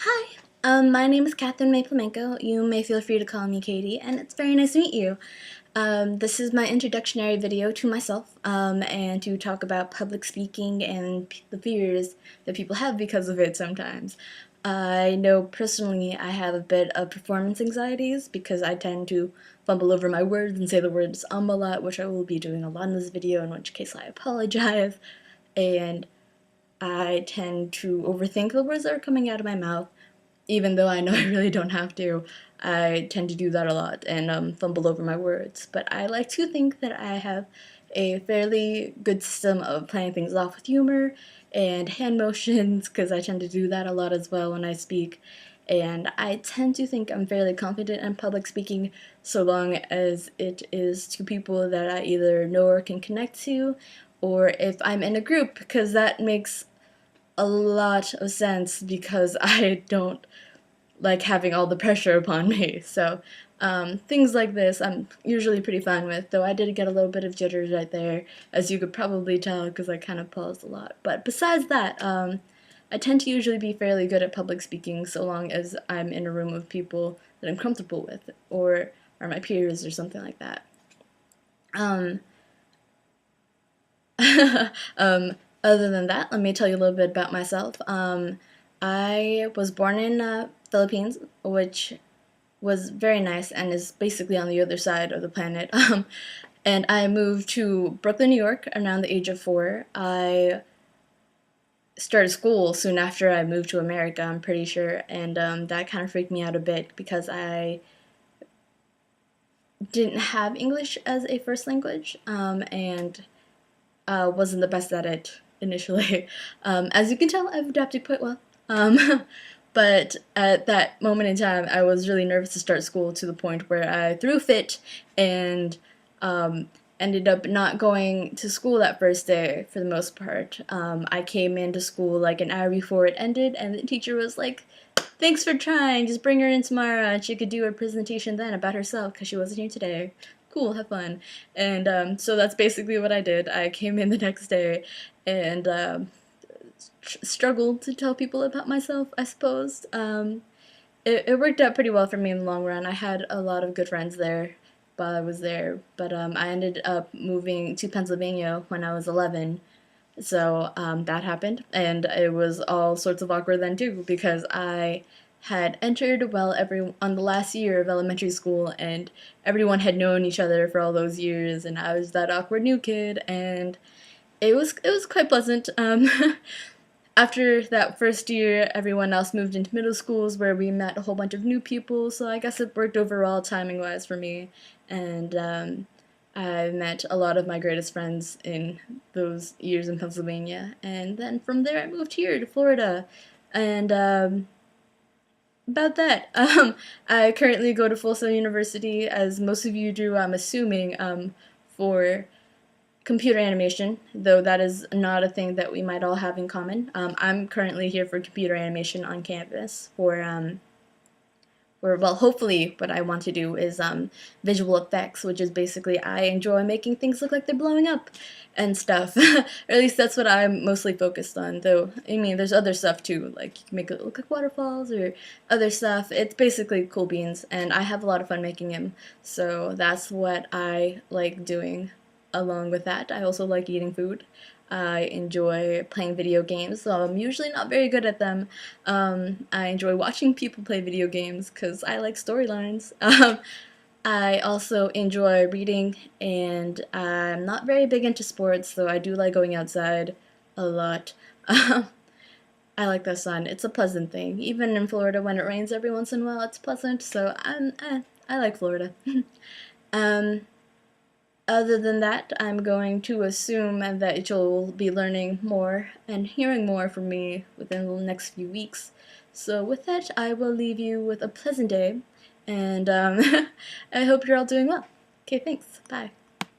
Hi, my name is Catherine May Flamenco. You may feel free to call me Katie, and it's very nice to meet you. This is my introductory video to myself, and to talk about public speaking and the fears that people have because of it sometimes. I know personally I have a bit of performance anxieties because I tend to fumble over my words and say the words a lot, which I will be doing a lot in this video, in which case I apologize. And I tend to overthink the words that are coming out of my mouth, even though I know I really don't have to. I tend to do that a lot and fumble over my words. But I like to think that I have a fairly good system of playing things off with humor and hand motions, because I tend to do that a lot as well when I speak. And I tend to think I'm fairly confident in public speaking so long as it is to people that I either know or can connect to, or if I'm in a group, because that makes a lot of sense because I don't like having all the pressure upon me. So things like this I'm usually pretty fine with, though I did get a little bit of jitters right there, as you could probably tell because I kind of paused a lot. But besides that, I tend to usually be fairly good at public speaking so long as I'm in a room of people that I'm comfortable with, or are my peers or something like that. Other than that, let me tell you a little bit about myself. I was born in Philippines, which was very nice and is basically on the other side of the planet. And I moved to Brooklyn, New York around the age of 4. I started school soon after I moved to America, I'm pretty sure, and that kind of freaked me out a bit because I didn't have English as a first language, and wasn't the best at it initially. As you can tell, I've adapted quite well. But at that moment in time, I was really nervous to start school, to the point where I threw a fit and ended up not going to school that first day for the most part. I came into school like an hour before it ended, and the teacher was like, "Thanks for trying, just bring her in tomorrow and she could do her presentation then about herself because she wasn't here today. Cool, have fun." And so that's basically what I did. I came in the next day and struggled to tell people about myself, I suppose. It worked out pretty well for me in the long run. I had a lot of good friends there while I was there, but I ended up moving to Pennsylvania when I was 11. So that happened, and it was all sorts of awkward then too, because I had entered on the last year of elementary school, and everyone had known each other for all those years, and I was that awkward new kid, and it was quite pleasant. After that first year, everyone else moved into middle schools where we met a whole bunch of new people, so I guess it worked overall timing wise for me, and I met a lot of my greatest friends in those years in Pennsylvania, and then from there I moved here to Florida, and about that. I currently go to Full Sail University, as most of you do, I'm assuming, for computer animation, though that is not a thing that we might all have in common. I'm currently here for computer animation on campus well, hopefully what I want to do is visual effects, which is basically I enjoy making things look like they're blowing up and stuff. Or at least that's what I'm mostly focused on, though, I mean, there's other stuff too, like you can make it look like waterfalls or other stuff. It's basically cool beans, and I have a lot of fun making them, so that's what I like doing. Along with that, I also like eating food. I enjoy playing video games, though I'm usually not very good at them. I enjoy watching people play video games because I like storylines. I also enjoy reading, and I'm not very big into sports, though I do like going outside a lot. I like the sun. It's a pleasant thing. Even in Florida, when it rains every once in a while, it's pleasant, so I like Florida. um, Other than that, I'm going to assume that you'll be learning more and hearing more from me within the next few weeks. So with that, I will leave you with a pleasant day, and I hope you're all doing well. Okay, thanks. Bye.